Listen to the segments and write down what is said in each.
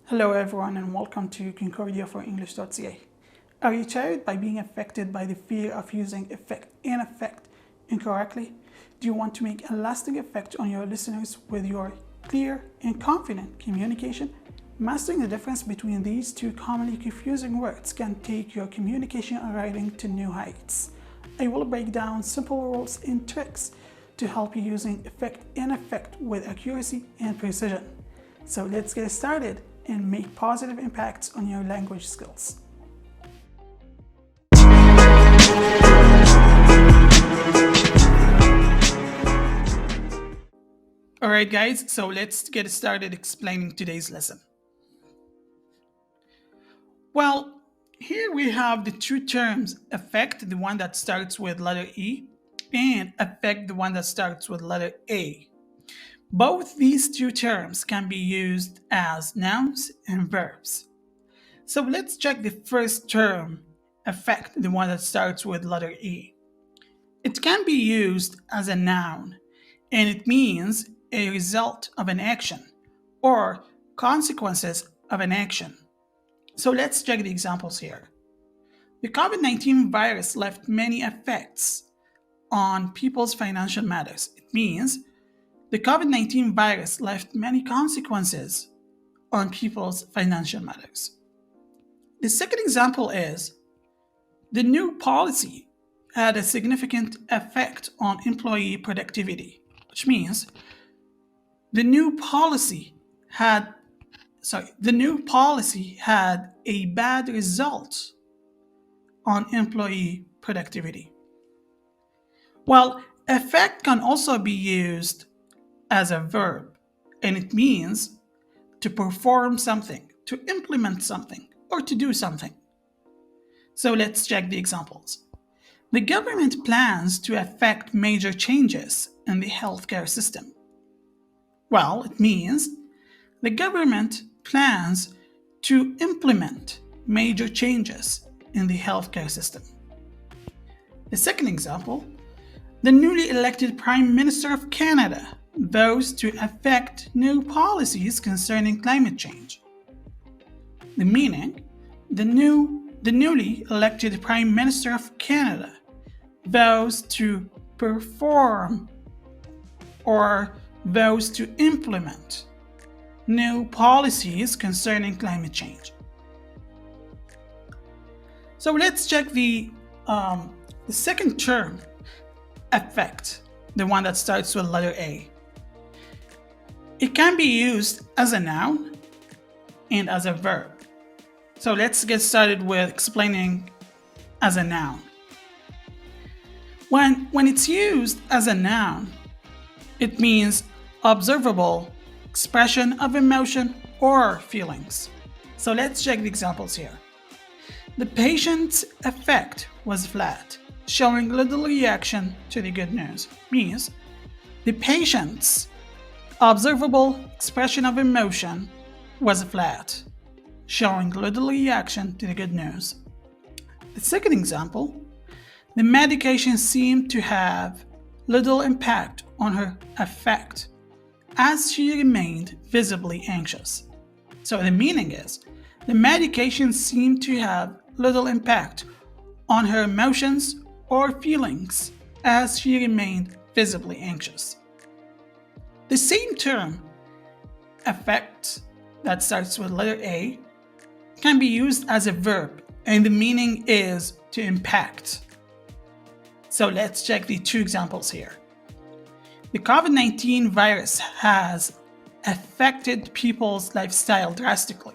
Hello everyone and welcome to Concordia for English.ca. Are you tired by being affected by the fear of using effect and effect incorrectly? Do you want to make a lasting effect on your listeners with your clear and confident communication? Mastering the difference between these two commonly confusing words can take your communication and writing to new heights. I will break down simple rules and tricks to help you using effect and effect with accuracy and precision. So let's get started and make positive impacts on your language skills. Alright guys, so let's get started explaining today's lesson. Well, here we have the two terms, affect, the one that starts with letter E, and affect, the one that starts with letter A. Both these two terms can be used as nouns and verbs. So let's check the first term, affect, the one that starts with letter E. It can be used as a noun, and it means a result of an action or consequences of an action. So let's check the examples here. The COVID-19 virus left many effects on people's financial matters. It means the COVID-19 virus left many consequences on people's financial matters. The second example is the new policy had a significant effect on employee productivity, which means the new policy had a bad result on employee productivity. Well, effect can also be used as a verb, and it means to perform something, to implement something, or to do something. So let's check the examples. The government plans to effect major changes in the healthcare system. Well, it means the government plans to implement major changes in the healthcare system. The second example, the newly elected Prime Minister of Canada vows to effect new policies concerning climate change. The meaning, the newly elected Prime Minister of Canada vows to perform or vows to implement new policies concerning climate change. So let's check the second term, affect, the one that starts with letter A. It can be used as a noun and as a verb. So let's get started with explaining as a noun. When it's used as a noun, it means observable expression of emotion or feelings. So let's check the examples here. The patient's affect was flat, showing little reaction to the good news. Means the patient's observable expression of emotion was flat, showing little reaction to the good news. The second example, the medication seemed to have little impact on her affect as she remained visibly anxious. So the meaning is, the medication seemed to have little impact on her emotions or feelings as she remained visibly anxious. The same term, affect, that starts with letter A, can be used as a verb, and the meaning is to impact. So let's check the two examples here. The COVID-19 virus has affected people's lifestyle drastically.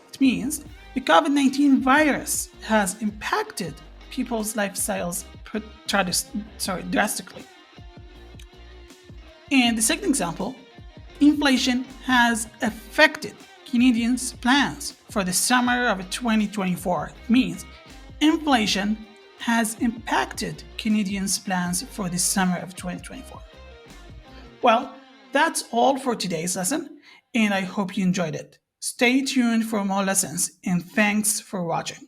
It means the COVID 19 virus has impacted people's lifestyles drastically. And the second example, inflation has affected Canadians' plans for the summer of 2024. It means inflation has impacted Canadians' plans for the summer of 2024. Well, that's all for today's lesson, and I hope you enjoyed it. Stay tuned for more lessons, and thanks for watching.